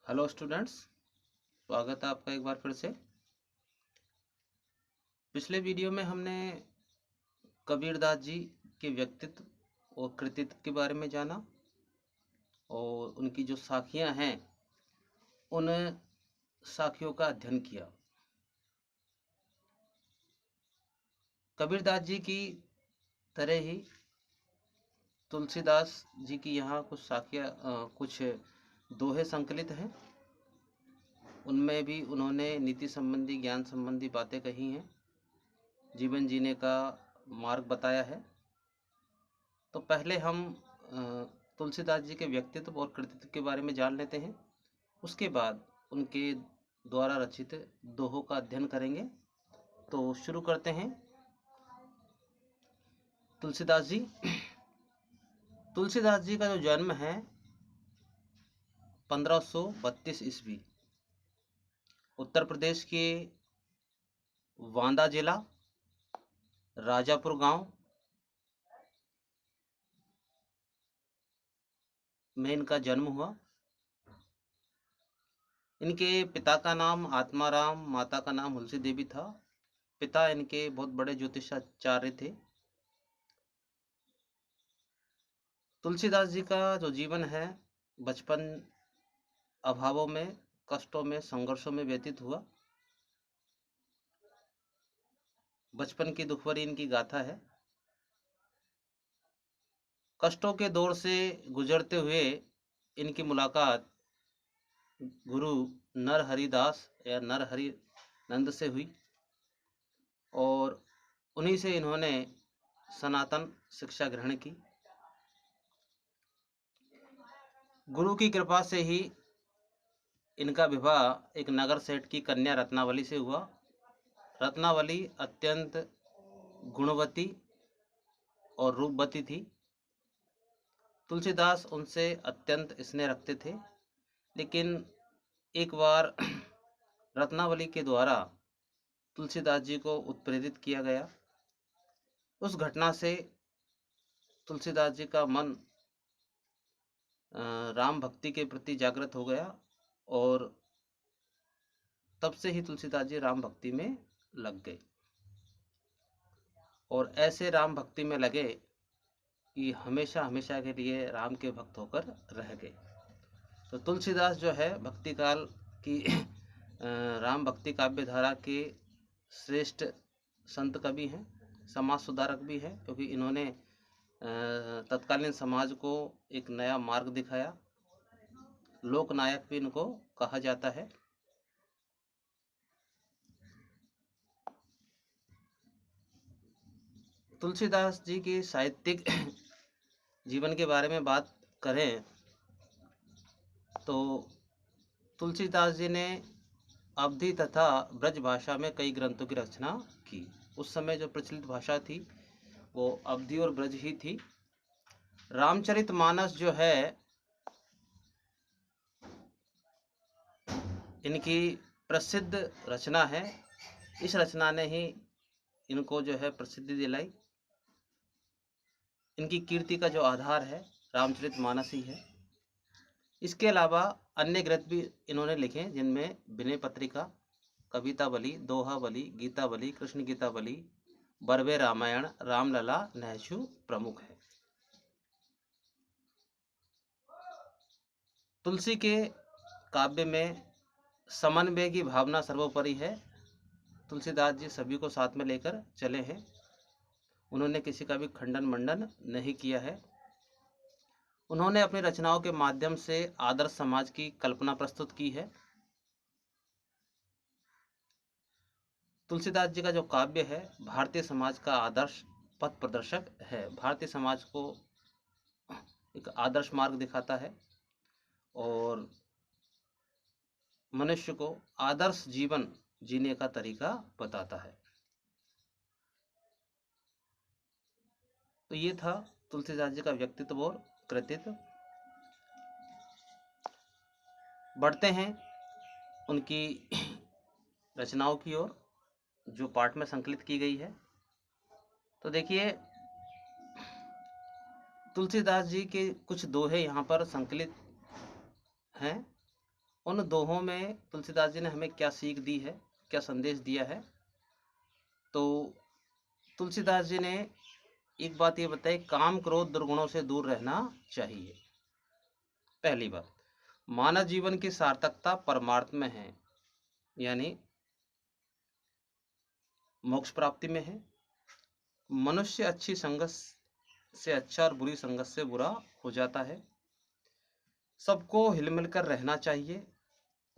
Hello students, स्वागत है आपका एक बार फिर से। पिछले वीडियो में हमने कबीरदास जी के व्यक्तित्व और कृतित्व के बारे में जाना और उनकी जो साखियां हैं उन साखियों का अध्ययन किया। कबीरदास जी की तरह ही तुलसीदास जी की यहाँ कुछ साखियाँ कुछ दोहे संकलित हैं। उनमें भी उन्होंने नीति संबंधी ज्ञान संबंधी बातें कही हैं, जीवन जीने का मार्ग बताया है। तो पहले हम तुलसीदास जी के व्यक्तित्व और कृतित्व के बारे में जान लेते हैं। उसके बाद उनके द्वारा रचित दोहों का अध्ययन करेंगे। तो शुरू करते हैं। तुलसीदास जी तुलसीदास जी का जो जन्म है 1532 ईस्वी, उत्तर प्रदेश के वांदा जिला राजापुर गांव में इनका जन्म हुआ। इनके पिता का नाम आत्माराम, माता का नाम हुलसी देवी था। पिता इनके बहुत बड़े ज्योतिषाचार्य थे। तुलसीदास जी का जो जीवन है बचपन अभावों में, कष्टों में, संघर्षों में व्यतीत हुआ। बचपन की दुखभरी इनकी गाथा है। कष्टों के दौर से गुजरते हुए इनकी मुलाकात गुरु नरहरिदास या नरहरि नंद से हुई और उन्हीं से इन्होंने सनातन शिक्षा ग्रहण की। गुरु की कृपा से ही इनका विवाह एक नगर सेठ की कन्या रत्नावली से हुआ। रत्नावली अत्यंत गुणवती और रूपवती थी। तुलसीदास उनसे अत्यंत स्नेह रखते थे, लेकिन एक बार रत्नावली के द्वारा तुलसीदास जी को उत्प्रेरित किया गया। उस घटना से तुलसीदास जी का मन राम भक्ति के प्रति जागृत हो गया और तब से ही तुलसीदास जी राम भक्ति में लग गए और ऐसे राम भक्ति में लगे कि हमेशा हमेशा के लिए राम के भक्त होकर रह गए। तो तुलसीदास जो है भक्ति काल की राम भक्ति काव्य धारा के श्रेष्ठ संत कवि हैं, समाज सुधारक भी हैं, क्योंकि इन्होंने तत्कालीन समाज को एक नया मार्ग दिखाया। लोकनायक भी इनको कहा जाता है। तुलसीदास जी की साहित्यिक जीवन के बारे में बात करें तो तुलसीदास जी ने अवधी तथा ब्रज भाषा में कई ग्रंथों की रचना की। उस समय जो प्रचलित भाषा थी वो अवधी और ब्रज ही थी। रामचरितमानस जो है इनकी प्रसिद्ध रचना है। इस रचना ने ही इनको जो है प्रसिद्धि दिलाई। इनकी कीर्ति का जो आधार है रामचरितमानस ही है। इसके अलावा अन्य ग्रंथ भी इन्होंने लिखे, जिनमें विनय पत्रिका, कवितावली, दोहावली, गीतावली, कृष्ण गीतावली, बरवे रामायण, रामलला, नहशु प्रमुख है। तुलसी के काव्य में समन्वय की भावना सर्वोपरि है। तुलसीदास जी सभी को साथ में लेकर चले हैं। उन्होंने किसी का भी खंडन मंडन नहीं किया है। उन्होंने अपनी रचनाओं के माध्यम से आदर्श समाज की कल्पना प्रस्तुत की है। तुलसीदास जी का जो काव्य है भारतीय समाज का आदर्श पथ प्रदर्शक है। भारतीय समाज को एक आदर्श मार्ग दिखाता है और मनुष्य को आदर्श जीवन जीने का तरीका बताता है। तो ये था तुलसीदास जी का व्यक्तित्व और कृतित्व। बढ़ते हैं उनकी रचनाओं की ओर जो पाठ में संकलित की गई है। तो देखिए, तुलसीदास जी के कुछ दोहे यहाँ पर संकलित हैं। उन दोहों में तुलसीदास जी ने हमें क्या सीख दी है, क्या संदेश दिया है। तो तुलसीदास जी ने एक बात ये बताई, काम क्रोध दुर्गुणों से दूर रहना चाहिए। पहली बात, मानव जीवन की सार्थकता परमार्थ में है, यानी मोक्ष प्राप्ति में है। मनुष्य अच्छी संगत से अच्छा और बुरी संगत से बुरा हो जाता है। सबको हिलमिल कर रहना चाहिए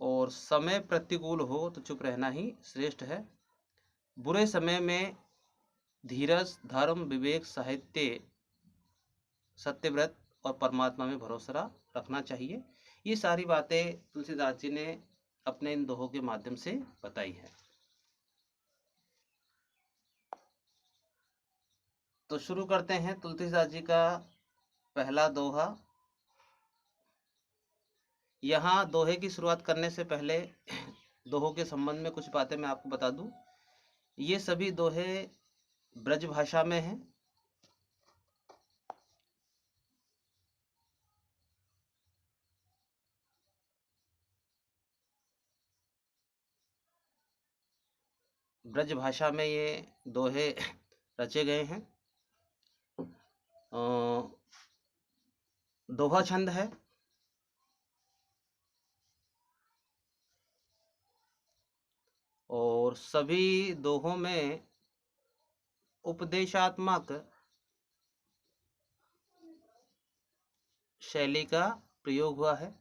और समय प्रतिकूल हो तो चुप रहना ही श्रेष्ठ है। बुरे समय में धीरज, धर्म, विवेक, साहित्य, सत्यव्रत और परमात्मा में भरोसा रखना चाहिए। ये सारी बातें तुलसीदास जी ने अपने इन दोहों के माध्यम से बताई है। तो शुरू करते हैं तुलसीदास जी का पहला दोहा। यहाँ दोहे की शुरुआत करने से पहले दोहों के संबंध में कुछ बातें मैं आपको बता दूं। ये सभी दोहे ब्रज भाषा में हैं। ब्रज भाषा में ये दोहे रचे गए हैं। दोहा छंद है। और सभी दोहों में उपदेशात्मक शैली का प्रयोग हुआ है,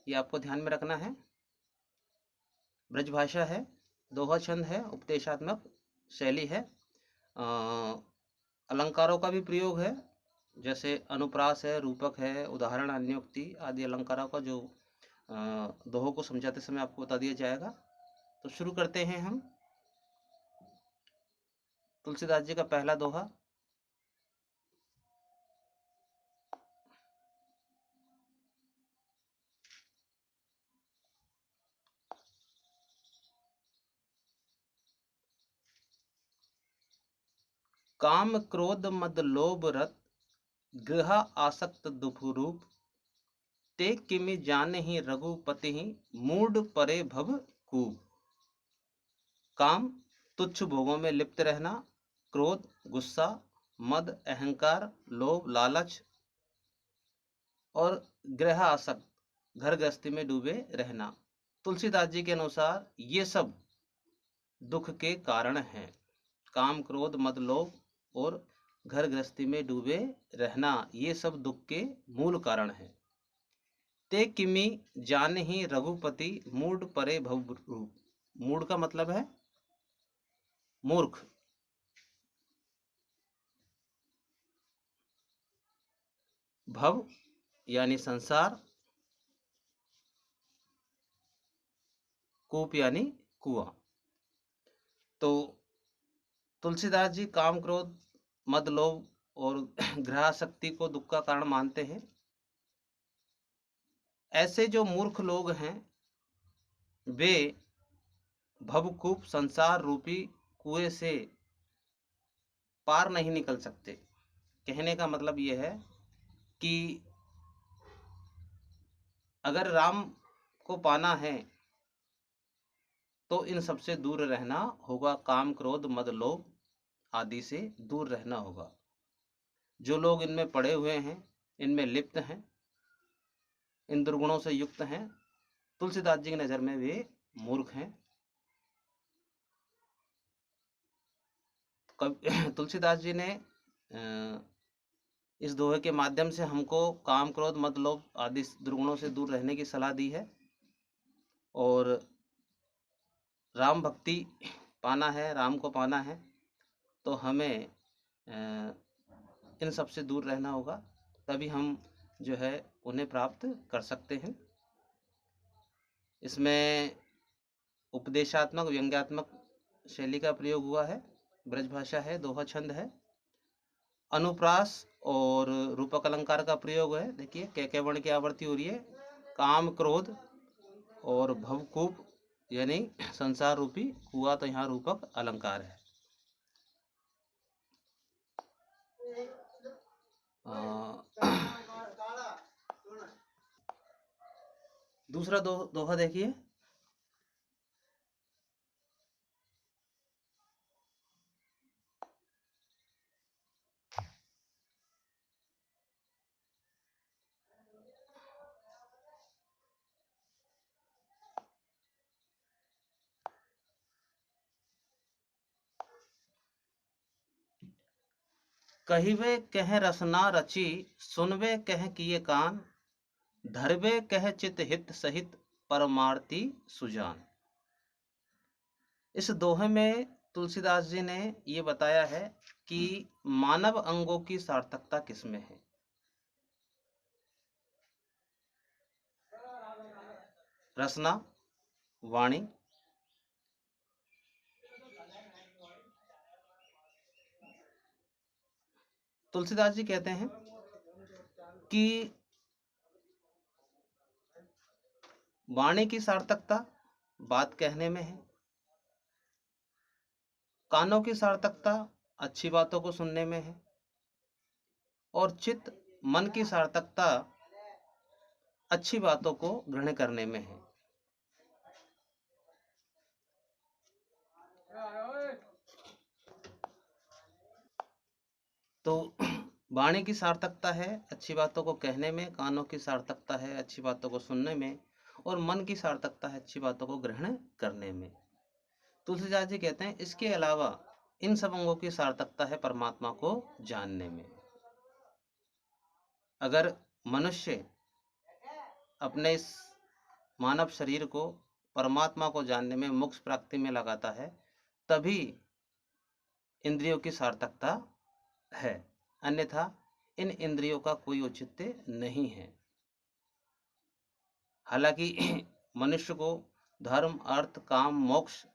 ये आपको ध्यान में रखना है। ब्रज भाषा है, दोहा छंद है, उपदेशात्मक शैली है। अलंकारों का भी प्रयोग है, जैसे अनुप्रास है, रूपक है, उदाहरण, अन्योक्ति आदि अलंकारों का जो दोहों को समझाते समय आपको बता दिया जाएगा। तो शुरू करते हैं हम तुलसीदास जी का पहला दोहा। काम क्रोध मद लोभ रत, गृह आसक्त दुफुरूप, ते किमि जाने ही रघुपति ही, मूड परे भव कूप। काम, तुच्छ भोगों में लिप्त रहना। क्रोध, गुस्सा। मद, अहंकार, लोभ, लालच। और गृह आसक्त, घर गृहस्थी में डूबे रहना। तुलसीदास जी के अनुसार ये सब दुख के कारण हैं। काम, क्रोध, मद, लोभ और घर गृहस्थी में डूबे रहना, ये सब दुख के मूल कारण हैं। ते किमि जाने ही रघुपति, मूड परे भव रूप। मूड का मतलब है मूर्ख। भव यानी संसार, कूप यानी कुआं। तो तुलसीदास जी काम, क्रोध, मद, लोभ और ग्रहाशक्ति को दुख का कारण मानते हैं। ऐसे जो मूर्ख लोग हैं वे भवकूप संसार रूपी कुएं से पार नहीं निकल सकते। कहने का मतलब ये है कि अगर राम को पाना है तो इन सबसे दूर रहना होगा। काम, क्रोध, मद, लोभ आदि से दूर रहना होगा। जो लोग इनमें पड़े हुए हैं, इनमें लिप्त हैं, इन दुर्गुणों से युक्त हैं, तुलसीदास जी की नज़र में वे मूर्ख हैं। तुलसीदास जी ने इस दोहे के माध्यम से हमको काम, क्रोध, मद, लोभ आदि दुर्गुणों से दूर रहने की सलाह दी है। और राम भक्ति पाना है, राम को पाना है, तो हमें इन सब से दूर रहना होगा, तभी हम जो है उन्हें प्राप्त कर सकते हैं। इसमें उपदेशात्मक, व्यंग्यात्मक शैली का प्रयोग हुआ है, ब्रज भाषा है, दोहा छंद है। अनुप्रास और रूपक अलंकार का प्रयोग है। देखिए कै वर्ण की आवृत्ति हो रही है। काम, क्रोध और भवकूप यानी संसार रूपी कुआं, तो यहाँ रूपक अलंकार है। दूसरा दोहा देखिए। कहिवे कह रसना रची, सुनवे कह किए कान, धरवे कह चित हित सहित, परमार्थी सुजान। इस दोहे में तुलसीदास जी ने ये बताया है कि मानव अंगों की सार्थकता किसमें है। रसना, वाणी, तुलसीदास जी कहते हैं कि वाणी की सार्थकता बात कहने में है, कानों की सार्थकता अच्छी बातों को सुनने में है, और चित्त मन की सार्थकता अच्छी बातों को ग्रहण करने में है। तो वाणी की सार्थकता है अच्छी बातों को कहने में, कानों की सार्थकता है अच्छी बातों को सुनने में, और मन की सार्थकता है अच्छी बातों को ग्रहण करने में। तुलसीदास जी कहते हैं इसके अलावा इन सब अंगों की सार्थकता है परमात्मा को जानने में। अगर मनुष्य अपने इस मानव शरीर को परमात्मा को जानने में, मोक्ष प्राप्ति में लगाता है, तभी इंद्रियों की सार्थकता है, अन्यथा इन इंद्रियों का कोई औचित्य नहीं है। हालांकि मनुष्य को धर्म, अर्थ, काम, मोक्ष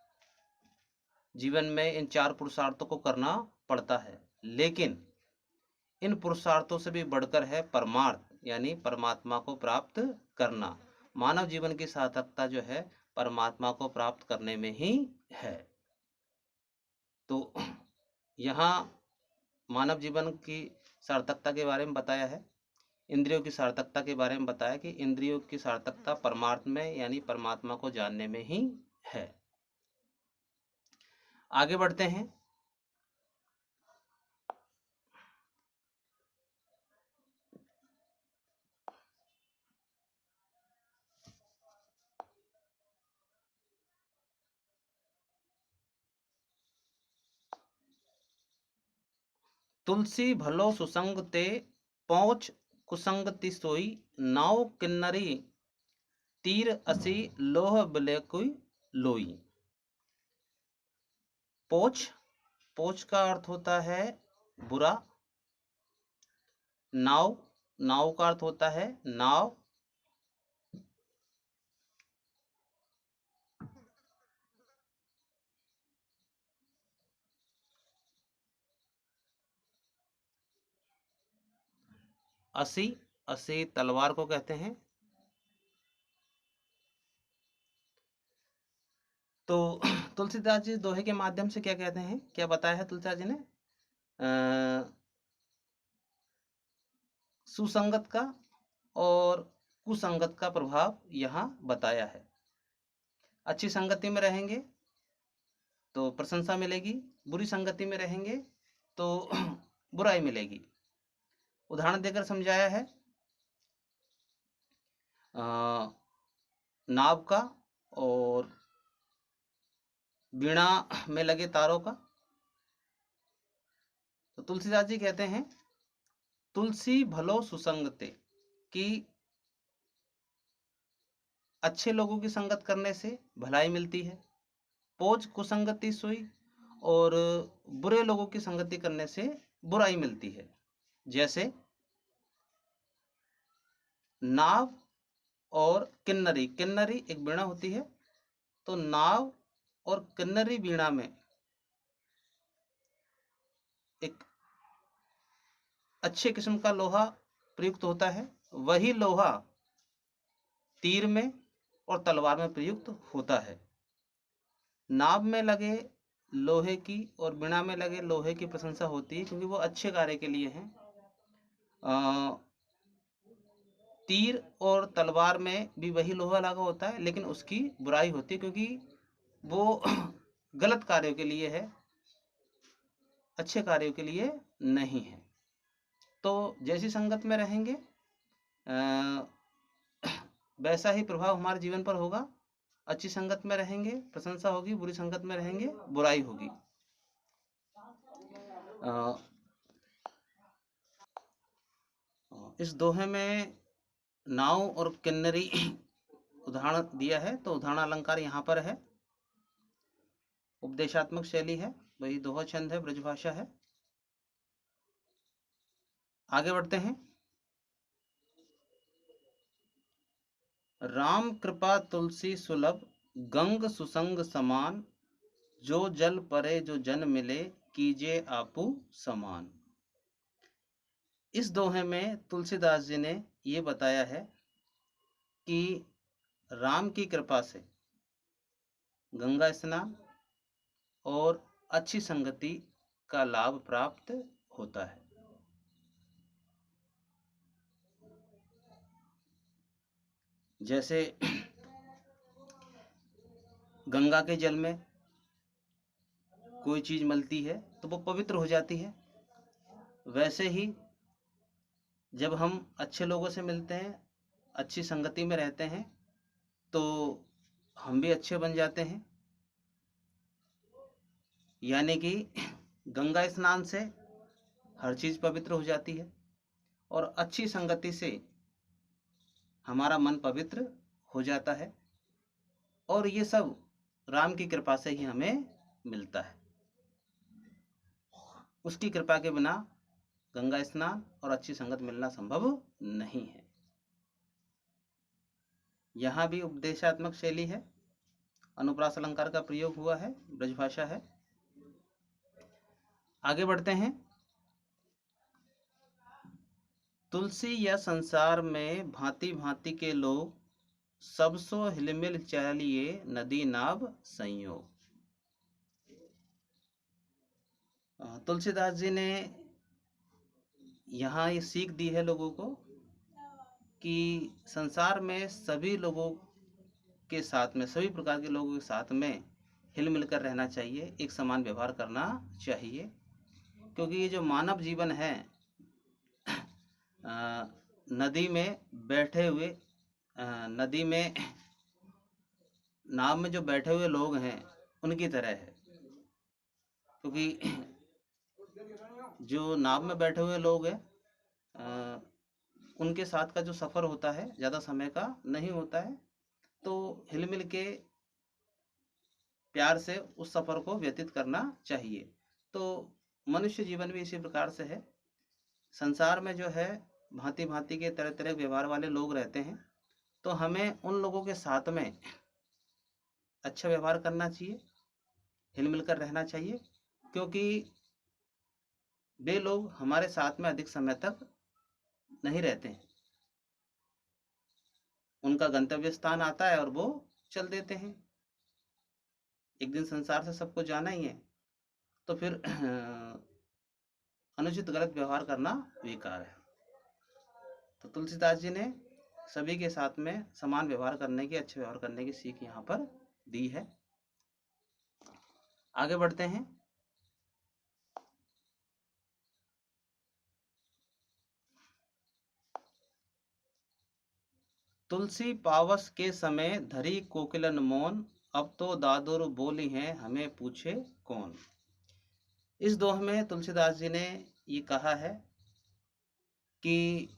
जीवन में इन 4 पुरुषार्थों को करना पड़ता है, लेकिन इन पुरुषार्थों से भी बढ़कर है परमार्थ, यानी परमात्मा को प्राप्त करना। मानव जीवन की सार्थकता जो है परमात्मा को प्राप्त करने में ही है। तो यहाँ मानव जीवन की सार्थकता के बारे में बताया है, इंद्रियों की सार्थकता के बारे में बताया कि इंद्रियों की सार्थकता परमार्थ में यानी परमात्मा को जानने में ही है। आगे बढ़ते हैं। तुलसी भलो सुसंग ते, पहुँच कुसंगति सोई, नाव किन्नरी तीर असी, लोह बिलेकुई लोई। पोछ, पोछ का अर्थ होता है बुरा। नाव, नाव का अर्थ होता है नाव। असी, असी तलवार को कहते हैं। तो तुलसीदास जी दोहे के माध्यम से क्या कहते हैं, क्या बताया है तुलसीदास जी ने? सुसंगत का और कुसंगत का प्रभाव यहाँ बताया है। अच्छी संगति में रहेंगे तो प्रशंसा मिलेगी, बुरी संगति में रहेंगे तो बुराई मिलेगी। उदाहरण देकर समझाया है नाव का और वीणा में लगे तारों का। तो तुलसीदास जी कहते हैं तुलसी भलो सुसंगते, कि अच्छे लोगों की संगत करने से भलाई मिलती है। पोज कुसंगति सोई, और बुरे लोगों की संगति करने से बुराई मिलती है। जैसे नाव और किन्नरी, किन्नरी एक वीणा होती है, तो नाव और किन्नरी वीणा में एक अच्छे किस्म का लोहा प्रयुक्त होता है, वही लोहा तीर में और तलवार में प्रयुक्त होता है। नाव में लगे लोहे की और वीणा में लगे लोहे की प्रशंसा होती है, क्योंकि वो अच्छे कार्य के लिए हैं। तीर और तलवार में भी वही लोहा लगा होता है, लेकिन उसकी बुराई होती है क्योंकि वो गलत कार्यों के लिए है, अच्छे कार्यों के लिए नहीं है। तो जैसी संगत में रहेंगे वैसा ही प्रभाव हमारे जीवन पर होगा। अच्छी संगत में रहेंगे प्रशंसा होगी, बुरी संगत में रहेंगे बुराई होगी। इस दोहे में नाव और किन्नरी उदाहरण दिया है, तो उदाहरण अलंकार यहाँ पर है। उपदेशात्मक शैली है, वही दोहा छंद है, ब्रजभाषा है। आगे बढ़ते हैं। राम कृपा तुलसी सुलभ, गंग सुसंग समान, जो जल परे जो जन मिले, कीजे आपू समान। इस दोहे में तुलसीदास जी ने ये बताया है कि राम की कृपा से गंगा स्नान और अच्छी संगति का लाभ प्राप्त होता है। जैसे गंगा के जल में कोई चीज मिलती है तो वो पवित्र हो जाती है, वैसे ही जब हम अच्छे लोगों से मिलते हैं, अच्छी संगति में रहते हैं, तो हम भी अच्छे बन जाते हैं। यानी कि गंगा स्नान से हर चीज पवित्र हो जाती है और अच्छी संगति से हमारा मन पवित्र हो जाता है, और ये सब राम की कृपा से ही हमें मिलता है। उसकी कृपा के बिना गंगा स्नान और अच्छी संगत मिलना संभव नहीं है। यहाँ भी उपदेशात्मक शैली है, अनुप्रास अलंकार का प्रयोग हुआ है, ब्रजभाषा है। आगे बढ़ते हैं। तुलसी या संसार में भांति भांति के लोग, सबसो हिलमिल चलिए नदी नाव संयोग। तुलसीदास जी ने यहाँ ये सीख दी है लोगों को कि संसार में सभी लोगों के साथ में, सभी प्रकार के लोगों के साथ में हिल मिलकर रहना चाहिए, एक समान व्यवहार करना चाहिए। क्योंकि ये जो मानव जीवन है नदी में बैठे हुए, नदी में नाव में जो बैठे हुए लोग हैं उनकी तरह है। क्योंकि जो नाव में बैठे हुए लोग हैं उनके साथ का जो सफ़र होता है ज़्यादा समय का नहीं होता है, तो हिल मिल के प्यार से उस सफ़र को व्यतीत करना चाहिए। तो मनुष्य जीवन भी इसी प्रकार से है। संसार में जो है भांति भांति के तरह तरह व्यवहार वाले लोग रहते हैं, तो हमें उन लोगों के साथ में अच्छा व्यवहार करना चाहिए, हिल मिलकर रहना चाहिए, क्योंकि वे लोग हमारे साथ में अधिक समय तक नहीं रहते हैं। उनका गंतव्य स्थान आता है और वो चल देते हैं। एक दिन संसार से सबको जाना ही है, तो फिर अनुचित गलत व्यवहार करना बेकार है। तो तुलसीदास जी ने सभी के साथ में समान व्यवहार करने की, अच्छे व्यवहार करने की सीख यहाँ पर दी है। आगे बढ़ते हैं। तुलसी पावस के समय धरी कोकिलन मौन, अब तो दादुर बोली हैं हमें पूछे कौन। इस दोह में तुलसीदास जी ने ये कहा है कि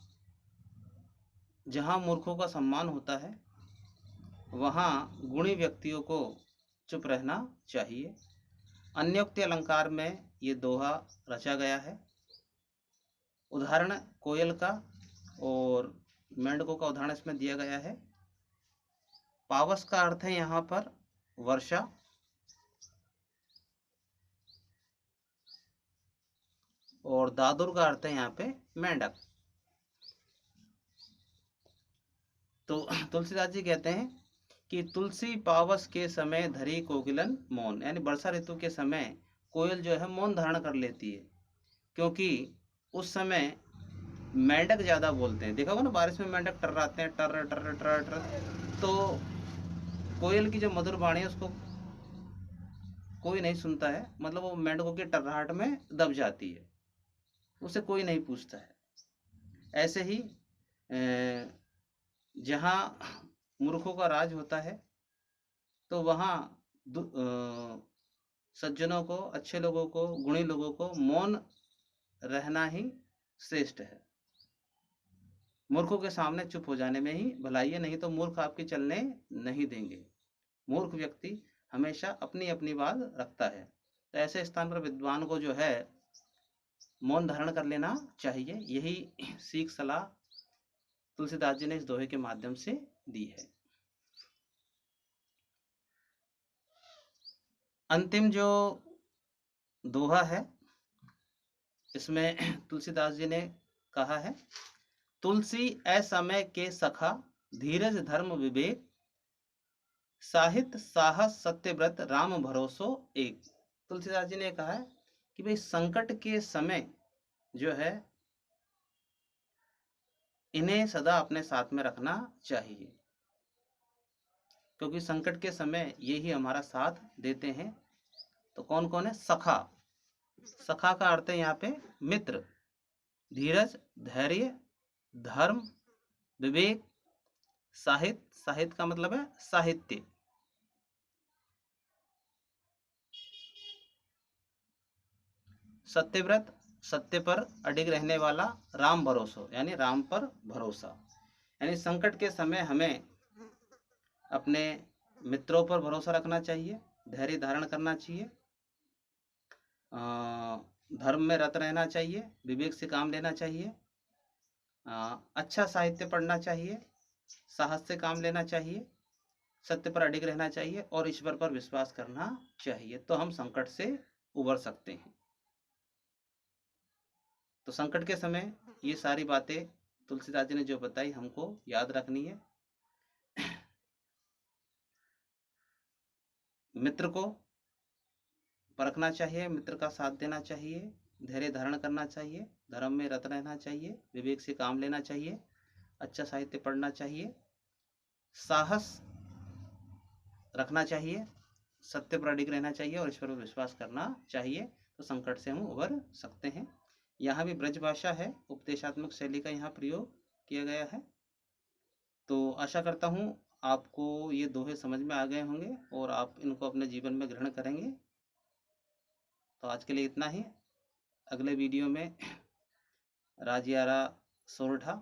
जहाँ मूर्खों का सम्मान होता है वहाँ गुणी व्यक्तियों को चुप रहना चाहिए। अन्योक्ति अलंकार में ये दोहा रचा गया है। उदाहरण कोयल का और मेंढकों का उदाहरण इसमें दिया गया है। पावस का अर्थ है यहाँ पर वर्षा, और दादुर का अर्थ है यहाँ पे मेंढक। तो तुलसीदास जी कहते हैं कि तुलसी पावस के समय धरी कोकिलन मौन, यानी वर्षा ऋतु के समय कोयल जो है मौन धारण कर लेती है, क्योंकि उस समय मेंढक ज़्यादा बोलते हैं। देखा होगा ना, बारिश में मेंढक टर्राते हैं, टर टर टर टर। तो कोयल की जो मधुर वाणी है उसको कोई नहीं सुनता है, मतलब वो मेंढकों की टर्राहट में दब जाती है, उसे कोई नहीं पूछता है। ऐसे ही जहाँ मूर्खों का राज होता है, तो वहाँ सज्जनों को, अच्छे लोगों को, गुणी लोगों को मौन रहना ही श्रेष्ठ है। मूर्खों के सामने चुप हो जाने में ही भलाई है, नहीं तो मूर्ख आपकी चलने नहीं देंगे। मूर्ख व्यक्ति हमेशा अपनी अपनी बात रखता है। तो ऐसे स्थान पर विद्वान को जो है मौन धारण कर लेना चाहिए। यही सीख सलाह तुलसीदास जी ने इस दोहे के माध्यम से दी है। अंतिम जो दोहा है, इसमें तुलसीदास जी ने कहा है, तुलसी असमय के सखा, धीरज धर्म विवेक, साहित्य साहस सत्यव्रत, राम भरोसो एक। तुलसीदास जी ने कहा है कि भाई संकट के समय जो है इन्हें सदा अपने साथ में रखना चाहिए, क्योंकि संकट के समय ये ही हमारा साथ देते हैं। तो कौन कौन है? सखा। सखा का अर्थ है यहाँ पे मित्र। धीरज, धैर्य, धर्म, विवेक, साहित्य, साहित्य का मतलब है साहित्य, सत्यव्रत, सत्य पर अडिग रहने वाला, राम भरोसा यानी राम पर भरोसा। यानी संकट के समय हमें अपने मित्रों पर भरोसा रखना चाहिए, धैर्य धारण करना चाहिए, धर्म में रत रहना चाहिए, विवेक से काम लेना चाहिए, अच्छा साहित्य पढ़ना चाहिए, साहस से काम लेना चाहिए, सत्य पर अडिग रहना चाहिए और ईश्वर पर विश्वास करना चाहिए। तो हम संकट से उबर सकते हैं। तो संकट के समय ये सारी बातें तुलसीदास जी ने जो बताई हमको याद रखनी है। मित्र को परखना चाहिए, मित्र का साथ देना चाहिए, धैर्य धारण करना चाहिए, धर्म में रत रहना चाहिए, विवेक से काम लेना चाहिए, अच्छा साहित्य पढ़ना चाहिए, साहस रखना चाहिए, सत्य पर अडिग रहना चाहिए और ईश्वर पर विश्वास करना चाहिए। तो संकट से हम उबर सकते हैं। यहाँ भी ब्रज भाषा है, उपदेशात्मक शैली का यहाँ प्रयोग किया गया है। तो आशा करता हूँ आपको ये दोहे समझ में आ गए होंगे और आप इनको अपने जीवन में ग्रहण करेंगे। तो आज के लिए इतना ही। अगले वीडियो में राजियारा सोरठा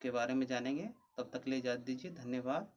के बारे में जानेंगे। तब तक के लिए इजाज़त दीजिए। धन्यवाद।